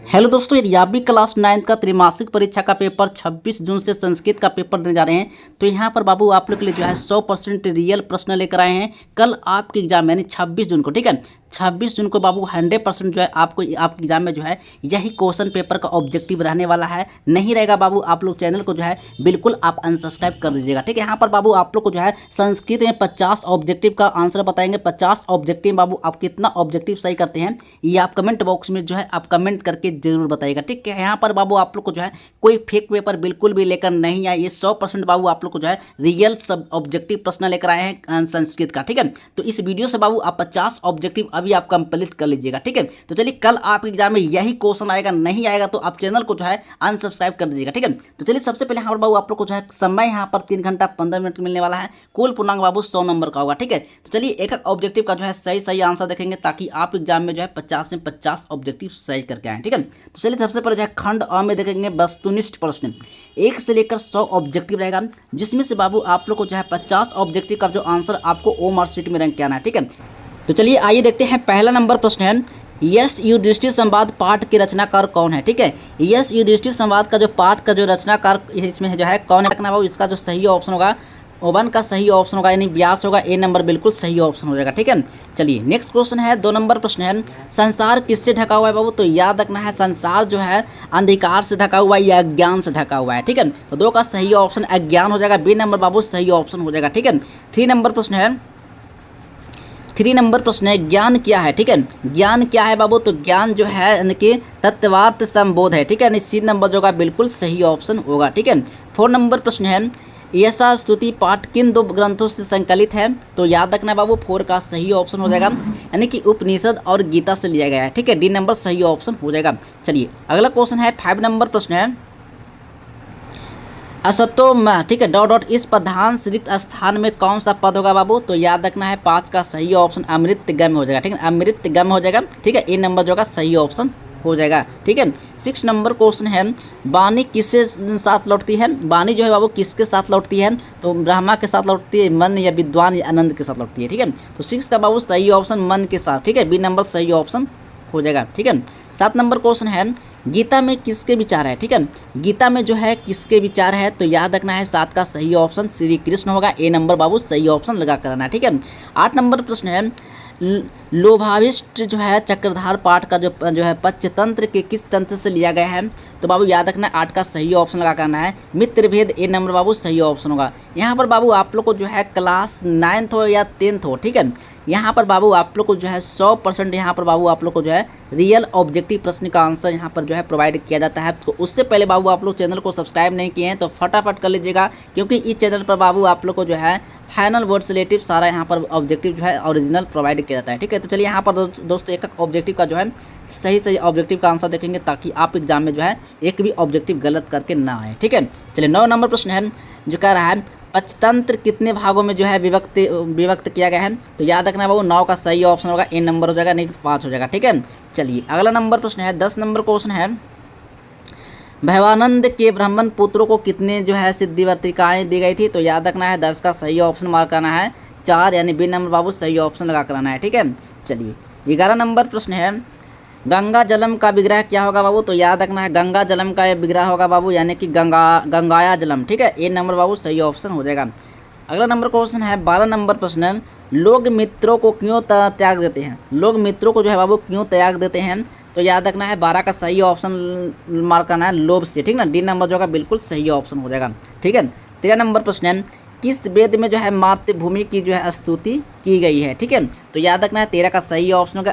Hello दोस्तों, यदि आप भी क्लास 9 का त्रैमासिक परीक्षा का पेपर 26 जून से संस्कृत का पेपर देने जा रहे हैं तो यहाँ पर बाबू आप लोग के लिए जो है 100% रियल प्रश्न लेकर आए हैं। कल आपके एग्जाम यानी 26 जून को, ठीक है, 26 जून को बाबू 100% जो है आपको आपके एग्जाम में जो है यही क्वेश्चन पेपर का ऑब्जेक्टिव रहने वाला है। नहीं रहेगा बाबू, आप लोग चैनल को जो है बिल्कुल आप अनसब्सक्राइब कर दीजिएगा, ठीक है। यहाँ पर बाबू आप लोग को जो है संस्कृत में 50 ऑब्जेक्टिव का आंसर बताएंगे। 50 ऑब्जेक्टिव बाबू आप कितना ऑब्जेक्टिव सही करते हैं ये आप कमेंट बॉक्स में जो है आप कमेंट करके जरूर बताइएगा, ठीक है। यहाँ पर बाबू आप लोग को जो है कोई फेक पेपर बिल्कुल भी लेकर नहीं आए, ये 100% बाबू आप लोग को जो है रियल सब ऑब्जेक्टिव प्रश्न लेकर आए हैं संस्कृत का, ठीक है। तो इस वीडियो से बाबू आप 50 ऑब्जेक्टिव अभी आप कंप्लीट कर लीजिएगा, ठीक है। तो चलिए कल आपके एग्जाम में यही क्वेश्चन आएगा, नहीं आएगा तो आप चैनल को जो है अनसब्सक्राइब कर दीजिएगा, ठीक है। तो चलिए सबसे पहले यहाँ पर बाबू आप लोग को जो है समय यहाँ पर 3 घंटा 15 मिनट मिलने वाला है। कुल पूर्णांक बाबू 100 नंबर का होगा, ठीक है। तो चलिए एक एक ऑब्जेक्टिव का जो है सही आंसर देखेंगे ताकि आप एग्जाम में जो है 50 में 50 ऑब्जेक्टिव सही करके आए, ठीक है। तो चलिए सबसे पहले जो है खंड अ में देखेंगे वस्तुनिष्ठ प्रश्न 1 से लेकर 100 ऑब्जेक्टिव रहेगा, जिसमें से बाबू आप लोग को जो है 50 ऑब्जेक्टिव का जो आंसर आपको ओ मार्कशीट में रैंक किया है, ठीक है। तो चलिए आइए देखते हैं। पहला नंबर प्रश्न है यस युधिष्ठिर संवाद पाठ के रचनाकार कौन है, ठीक है। यस युधिष्ठिर संवाद का जो पाठ का जो रचनाकार इसमें जो है कौन है बाबू, इसका जो सही ऑप्शन होगा ओवन का सही ऑप्शन होगा, यानी व्यास होगा। ए नंबर बिल्कुल सही ऑप्शन हो जाएगा, ठीक है। चलिए नेक्स्ट क्वेश्चन है 2 नंबर प्रश्न है संसार किससे ढका हुआ है बाबू, तो याद रखना है संसार जो है अंधकार से ढका हुआ है या अज्ञान से ढका हुआ है, ठीक है। तो 2 का सही ऑप्शन अज्ञान हो जाएगा। बी नंबर बाबू सही ऑप्शन हो जाएगा, ठीक है। 3 नंबर प्रश्न है ज्ञान क्या है, ठीक है। ज्ञान क्या है बाबू, तो ज्ञान जो है यानी कि तत्वार्थ संबोध है, ठीक है। सी नंबर जो होगा बिल्कुल सही ऑप्शन होगा, ठीक है। 4 नंबर प्रश्न है यशा स्तुति पाठ किन 2 ग्रंथों से संकलित है, तो याद रखना बाबू 4 का सही ऑप्शन हो जाएगा, यानी कि उपनिषद और गीता से लिया गया है, ठीक है। डी नंबर सही ऑप्शन हो जाएगा। चलिए अगला क्वेश्चन है 5 नंबर प्रश्न है असतोम, ठीक है, डॉट इस प्रधान से रिक्त स्थान में कौन सा पद होगा बाबू, तो याद रखना है 5 का सही ऑप्शन अमृतगम्य हो जाएगा, ठीक है। अमृतगम्य हो जाएगा, ठीक है। ए नंबर जो होगा सही ऑप्शन हो जाएगा, ठीक है। 6 नंबर क्वेश्चन है वाणी किसके साथ लौटती है, वाणी जो है बाबू किसके साथ लौटती है, तो ब्रह्मा के साथ लौटती है, मन या विद्वान या आनंद के साथ लौटती है, ठीक है। तो 6 का बाबू सही ऑप्शन मन के साथ, ठीक है। बी नंबर सही ऑप्शन हो जाएगा, ठीक है। 7 नंबर क्वेश्चन है गीता में किसके विचार है, ठीक है। गीता में जो है किसके विचार है, तो याद रखना है 7 का सही ऑप्शन श्री कृष्ण होगा। ए नंबर बाबू सही ऑप्शन लगा करना है, ठीक है। 8 नंबर प्रश्न है लोभाभिष्ट जो है चक्रधार पाठ का जो है पंचतंत्र के किस तंत्र से लिया गया है, तो बाबू याद रखना 8 का सही ऑप्शन लगा करना है मित्रभेद। ए नंबर बाबू सही ऑप्शन होगा। यहाँ पर बाबू आप लोग को जो है क्लास 9th हो या 10th हो, ठीक है, यहाँ पर बाबू आप लोग को जो है 100% यहाँ पर बाबू आप लोग को जो है रियल ऑब्जेक्टिव प्रश्न का आंसर यहाँ पर जो है प्रोवाइड किया जाता है। तो उससे पहले बाबू आप लोग चैनल को सब्सक्राइब नहीं किए हैं तो फटाफट कर लीजिएगा, क्योंकि इस चैनल पर बाबू आप लोग को जो है फाइनल वर्ड से रिलेटिव सारा यहाँ पर ऑब्जेक्टिव जो है ओरिजिनल प्रोवाइड किया जाता है, ठीक है। तो चलिए यहाँ पर दोस्तों एक ऑब्जेक्टिव का जो है सही ऑब्जेक्टिव का आंसर देखेंगे ताकि आप एग्जाम में जो है एक भी ऑब्जेक्टिव गलत करके ना आए, ठीक है। चलिए 9 नंबर प्रश्न है जो कह रहा है पंचतंत्र कितने भागों में जो है विभक्त किया गया है, तो याद रखना बाबू 9 का सही ऑप्शन होगा। ए नंबर हो जाएगा, नहीं 5 हो जाएगा, ठीक है। चलिए अगला नंबर प्रश्न है 10 नंबर क्वेश्चन है भैवानंद के ब्राह्मण पुत्रों को कितने जो है सिद्धिवर्तिकाएँ दी गई थी, तो याद रखना है 10 का सही ऑप्शन मार्क करना है 4, यानी बी नंबर बाबू सही ऑप्शन लगा कराना है, ठीक है। चलिए 11 नंबर प्रश्न है गंगा जलम का विग्रह क्या होगा बाबू, तो याद रखना है गंगा जलम का विग्रह होगा बाबू, यानी कि गंगाया जलम, ठीक है। ए नंबर बाबू सही ऑप्शन हो जाएगा। अगला नंबर क्वेश्चन है 12 नंबर प्रश्न लोग मित्रों को क्यों त्याग देते हैं, लोग मित्रों को जो है बाबू क्यों त्याग देते हैं, तो याद रखना है 12 का सही ऑप्शन मार्क करना है लोभ से, ठीक ना। डी नंबर जो होगा बिल्कुल सही ऑप्शन हो जाएगा, ठीक है। 13 नंबर प्रश्न है किस वेद में जो है मातृभूमि की जो है स्तुति की गई है, ठीक है। तो याद रखना है 13 का सही ऑप्शन होगा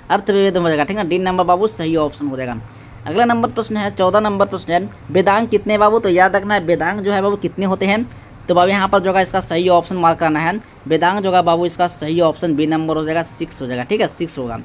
अर्थवेद हो जाएगा, ठीक है। डी नंबर बाबू सही ऑप्शन हो जाएगा। अगला नंबर प्रश्न है 14 नंबर प्रश्न है वेदांग कितने बाबू, तो याद रखना है वेदांग जो है बाबू कितने होते हैं, तो बाबू यहाँ पर जो है इसका सही ऑप्शन मार्क करना है वेदांग जो है बाबू इसका सही ऑप्शन बी नंबर हो जाएगा 6 हो जाएगा, ठीक है, 6 होगा।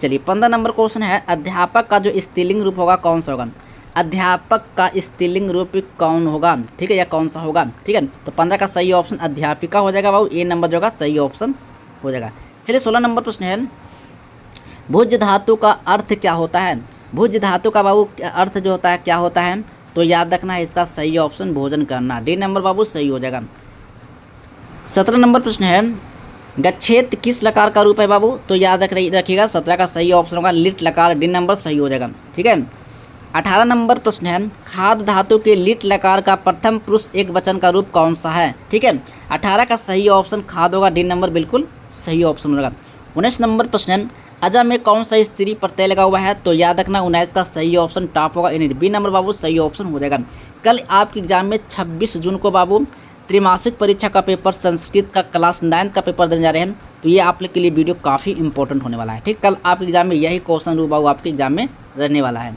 चलिए 15 नंबर क्वेश्चन है अध्यापक का जो स्त्रीलिंग रूप होगा कौन सा होगा, अध्यापक का स्त्रीलिंग रूप कौन होगा, ठीक है, या कौन सा होगा, ठीक है। तो 15 का सही ऑप्शन अध्यापिका हो जाएगा बाबू। ए नंबर जो होगा सही ऑप्शन हो जाएगा। चलिए 16 नंबर प्रश्न है भुज धातु का अर्थ क्या होता है, भुज धातु का बाबू अर्थ जो होता है क्या होता है, तो याद रखना है इसका सही ऑप्शन भोजन करना। डी नंबर बाबू सही हो जाएगा। 17 नंबर प्रश्न है गच्छेत किस लकार का रूप है बाबू? तो याद रखिएगा 17 का सही ऑप्शन होगा लिट लकार, डी नंबर सही हो जाएगा। ठीक है। 18 नंबर प्रश्न है, खाद धातु के लिट लकार का प्रथम पुरुष एक वचन का रूप कौन सा है? ठीक है। 18 का सही ऑप्शन खाद होगा, डी नंबर बिल्कुल सही ऑप्शन होगा। 19 नंबर प्रश्न है, अजा में कौन सा स्त्री प्रत्यय लगा हुआ है? तो याद रखना 19 का सही ऑप्शन टॉप होगा, यानी बी नंबर बाबू सही ऑप्शन हो जाएगा। कल आपके एग्जाम में 26 जून को बाबू त्रैमासिक परीक्षा का पेपर संस्कृत का क्लास 9 का पेपर देने जा रहे हैं, तो ये आप लोग के लिए वीडियो काफ़ी इंपॉर्टेंट होने वाला है। ठीक, कल आपके एग्जाम में यही क्वेश्चन रूप बाबू आपके एग्जाम में रहने वाला है।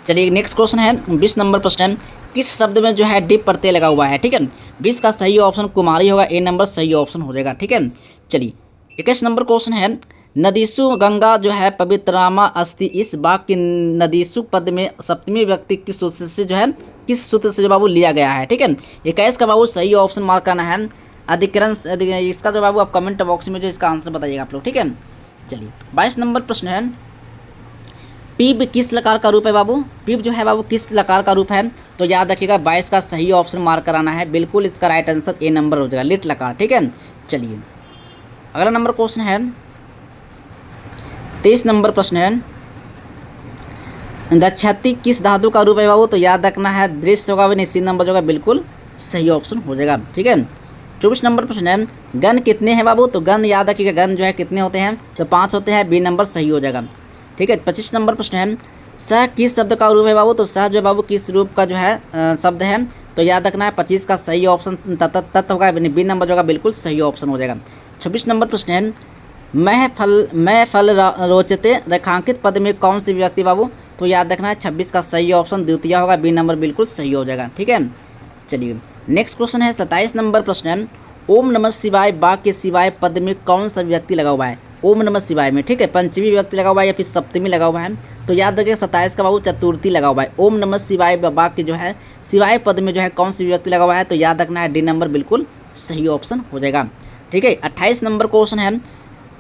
चलिए नेक्स्ट क्वेश्चन है 20 नंबर प्रश्न है, किस शब्द में जो है डिप प्रत्यय लगा हुआ है? ठीक है। 20 का सही ऑप्शन कुमारी होगा, ए नंबर सही ऑप्शन हो जाएगा। ठीक है। चलिए 21 नंबर क्वेश्चन है, नदीसु गंगा जो है पवित्रामा अस्ति, इस वाक्य की नदीसु पद में सप्तमी व्यक्ति किस सूत्र से जो है किस सूत्र से जो बाबू लिया गया है? ठीक है। 21 का बाबू सही ऑप्शन मार्क करना है अधिकरण, इसका जो बाबू आप कमेंट बॉक्स में जो इसका आंसर बताइएगा आप लोग। ठीक है। चलिए 22 नंबर प्रश्न है, पीप किस लकार का रूप है बाबू? पीप जो है बाबू किस लकार का रूप है? तो याद रखिएगा 22 का सही ऑप्शन मार्क कराना है, बिल्कुल इसका राइट आंसर ए नंबर हो जाएगा, लिट लकार। ठीक है। चलिए अगला नंबर क्वेश्चन है 23 नंबर प्रश्न है, दक्षति किस धातु का रूप है बाबू? तो याद रखना है दृश्य होगा, वे सी नंबर जो होगा बिल्कुल सही ऑप्शन हो जाएगा। ठीक है। 24 नंबर प्रश्न है, गण कितने हैं बाबू? तो गण याद रखिएगा गण जो है कितने होते हैं? तो 5 होते हैं, बी नंबर सही हो जाएगा। ठीक है। 25 नंबर प्रश्न है, स किस शब्द का रूप है बाबू? तो स जो है बाबू किस रूप का जो है शब्द है? तो याद रखना है 25 का सही ऑप्शन तत्व होगा, बी नंबर जो होगा बिल्कुल सही ऑप्शन हो जाएगा। 26 नंबर प्रश्न है, मैं फल रोचते रेखांकित पद में कौन सी व्यक्ति बाबू? तो याद रखना है 26 का सही ऑप्शन द्वितीय होगा, बी नंबर बिल्कुल सही हो जाएगा। ठीक है। चलिए नेक्स्ट क्वेश्चन है 27 नंबर प्रश्न है, ओम नमः शिवाय वाक्य के शिवाय पद में कौन सा व्यक्ति लगा हुआ है? ओम नमः शिवाय में, ठीक है, पंचमी व्यक्ति लगा हुआ है या फिर सप्तमी लगा हुआ है? तो याद रखिए 27 का बाबू चतुर्थी लगा हुआ है। ओम नमः शिवाय वाक्य जो है शिवाय पद में जो है कौन सी व्यक्ति लगा हुआ है? तो याद रखना है डी नंबर बिल्कुल सही ऑप्शन हो जाएगा। ठीक है। 28 नंबर क्वेश्चन है,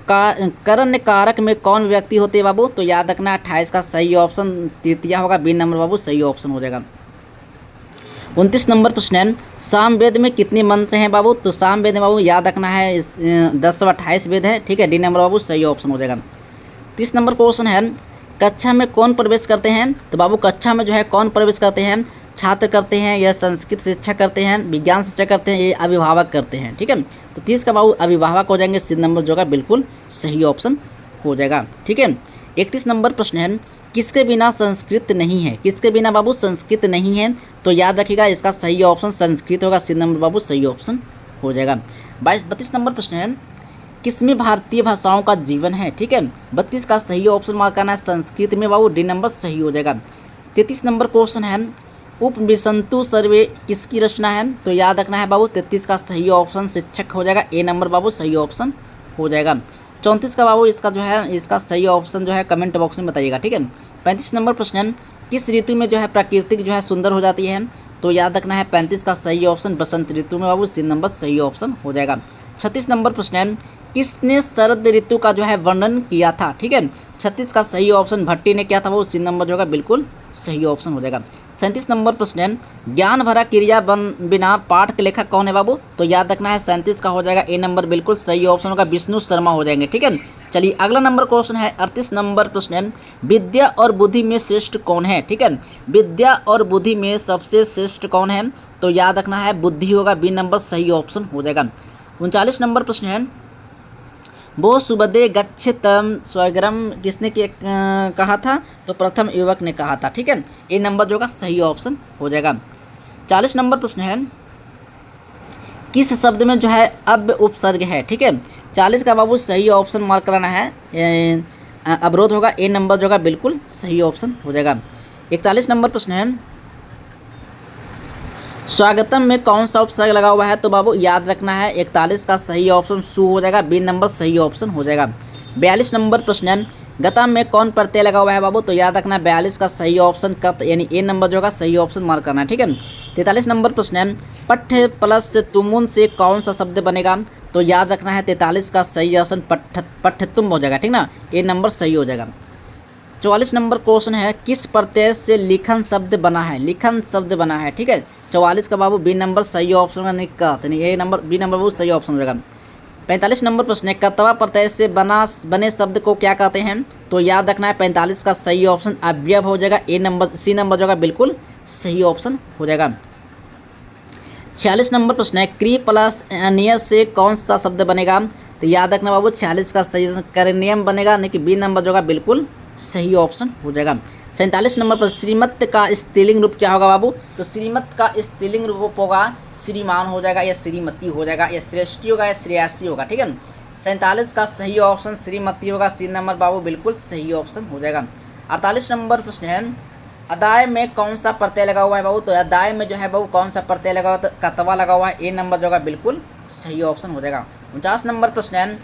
करण कारक में कौन व्यक्ति होते हैं बाबू? तो याद रखना 28 का सही ऑप्शन तृतीया होगा, बी नंबर बाबू सही ऑप्शन हो जाएगा। 29 नंबर प्रश्न है, सामवेद में कितने मंत्र हैं बाबू? तो सामवेद में बाबू याद रखना है 10 से 28 वेद है। ठीक है। डी नंबर बाबू सही ऑप्शन हो जाएगा। 30 नंबर क्वेश्चन है, कक्षा में कौन प्रवेश करते हैं? तो बाबू कक्षा में जो है कौन प्रवेश करते हैं? छात्र करते हैं या संस्कृत शिक्षक करते हैं, विज्ञान शिक्षक करते हैं, ये अभिभावक करते हैं। ठीक है। तो 30 का बाबू अभिभावक हो जाएंगे, सी नंबर जो है बिल्कुल सही ऑप्शन हो जाएगा। ठीक है। 31 नंबर प्रश्न है, किसके बिना संस्कृत नहीं है? किसके बिना बाबू संस्कृत नहीं है? तो याद रखिएगा इसका सही ऑप्शन संस्कृत होगा, सी नंबर बाबू सही ऑप्शन हो जाएगा। 32 नंबर प्रश्न है, किसमें भारतीय भाषाओं का जीवन है? ठीक है। 32 का सही ऑप्शन मार्क करना है संस्कृत में बाबू, डी नंबर सही हो जाएगा। 33 नंबर क्वेश्चन है, उपविशंतु सर्वे किसकी रचना है? तो याद रखना है बाबू 33 का सही ऑप्शन शिक्षक हो जाएगा, ए नंबर बाबू सही ऑप्शन हो जाएगा। 34 का बाबू इसका जो है इसका सही ऑप्शन जो है कमेंट बॉक्स में बताइएगा। ठीक है। 35 नंबर प्रश्न है, किस ऋतु में जो है प्रकृति जो है सुंदर हो जाती है? तो याद रखना है 35 का सही ऑप्शन बसंत ऋतु में बाबू, सी नंबर सही ऑप्शन हो जाएगा। 36 नंबर प्रश्न है, किसने शरद ऋतु का जो है वर्णन किया था? ठीक है। 36 का सही ऑप्शन भट्टी ने किया था बाबू, सी नंबर जो होगा बिल्कुल सही ऑप्शन हो जाएगा। 37 नंबर प्रश्न है, ज्ञान भरा क्रिया बिना पाठ के लेखक कौन है बाबू? तो याद रखना है 37 का हो जाएगा, ए नंबर बिल्कुल सही ऑप्शन होगा, विष्णु शर्मा हो जाएंगे। ठीक है। चलिए अगला नंबर क्वेश्चन है 38 नंबर प्रश्न है, विद्या और बुद्धि में श्रेष्ठ कौन है? ठीक है। विद्या और बुद्धि में सबसे श्रेष्ठ कौन है? तो याद रखना है बुद्धि होगा, बी नंबर सही ऑप्शन हो जाएगा। 39 नंबर प्रश्न है, वो सुबदे गच्छतम स्वगरम किसने कहा था? तो प्रथम युवक ने कहा था। ठीक है। ए नंबर जो होगा सही ऑप्शन हो जाएगा। 40 नंबर प्रश्न है, किस शब्द में जो है अब उपसर्ग है? ठीक है। 40 का बाबू सही ऑप्शन मार्क कराना है, अवरोध होगा, ए नंबर जो होगा बिल्कुल सही ऑप्शन हो जाएगा। 41 नंबर प्रश्न है, स्वागतम में कौन सा उपसर्ग लगा हुआ है? तो बाबू याद रखना है 41 का सही ऑप्शन सु हो जाएगा, बी नंबर सही ऑप्शन हो जाएगा। 42 नंबर प्रश्न है, गतम में कौन प्रत्यय लगा हुआ है बाबू? तो याद रखना 42 का सही ऑप्शन कत, यानी ए नंबर जो होगा सही ऑप्शन मार्क करना है। ठीक है। 43 नंबर प्रश्न है, पठ्य प्लस तुमुन से कौन सा शब्द बनेगा? तो याद रखना है 43 का सही ऑप्शन पठ्यतुम हो जाएगा। ठीक ना, ए नंबर सही हो जाएगा। 44 नंबर क्वेश्चन है, किस प्रत्यय से लिखन शब्द बना है? लिखन शब्द बना है। ठीक है। 44 का बाबू बी नंबर सही ऑप्शन का निकात, ए नंबर बी नंबर बाबू सही ऑप्शन हो जाएगा। 45 नंबर प्रश्न है, कर्तव्य प्रत्यय से बने शब्द को क्या कहते हैं? तो याद रखना है 45 का सही ऑप्शन अव्यय हो जाएगा। सी नंबर जो होगा बिल्कुल सही ऑप्शन हो जाएगा। 46 नंबर प्रश्न है, क्री प्लस नियर से कौन सा शब्द बनेगा? तो याद रखना बाबू 46 का सही करेनियम बनेगा, यानी कि बी नंबर जो होगा बिल्कुल सही ऑप्शन हो जाएगा। 47 नंबर पर श्रीमत का स्त्रीलिंग रूप क्या होगा बाबू? तो श्रीमत का स्त्रीलिंग रूप होगा श्रीमान हो जाएगा, या श्रीमती हो जाएगा, या श्रेष्ठी होगा, या श्रेयसी होगा। ठीक है, 47 का सही ऑप्शन श्रीमती होगा, सी नंबर बाबू बिल्कुल सही ऑप्शन हो जाएगा। 48 नंबर प्रश्न है, अदाय में कौन सा प्रत्यय लगा हुआ है बाबू? तो अदाय में जो है बाबू कौन सा प्रत्यय लगा हुआ है? तो कतवा लगा हुआ है, ए नंबर जो होगा बिल्कुल सही ऑप्शन हो जाएगा। 49 नंबर प्रश्न है,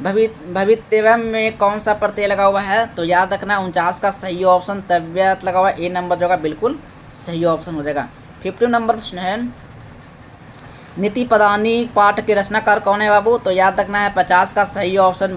भवितव्य में कौन सा प्रत्यय लगा हुआ है? तो याद रखना 49 का सही ऑप्शन तव्यत लगा हुआ है, ए नंबर जो होगा बिल्कुल सही ऑप्शन हो जाएगा। 50 नंबर प्रश्न है, नीति पदानी पाठ के रचनाकार कौन है बाबू? तो याद रखना है 50 का सही ऑप्शन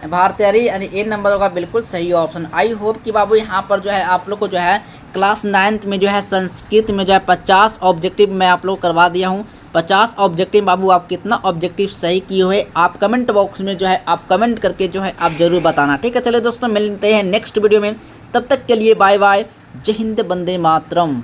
भारतीय यानी ए नंबर होगा बिल्कुल सही ऑप्शन। आई होप कि बाबू यहाँ पर जो है आप लोग को जो है क्लास 9th में जो है संस्कृत में जो है 50 ऑब्जेक्टिव मैं आप लोग करवा दिया हूँ। 50 ऑब्जेक्टिव बाबू आप कितना ऑब्जेक्टिव सही किए हुए आप कमेंट बॉक्स में जो है आप कमेंट करके जो है आप ज़रूर बताना। ठीक है, चलिए दोस्तों मिलते हैं नेक्स्ट वीडियो में, तब तक के लिए बाय बाय, जय हिंद, वंदे मातरम।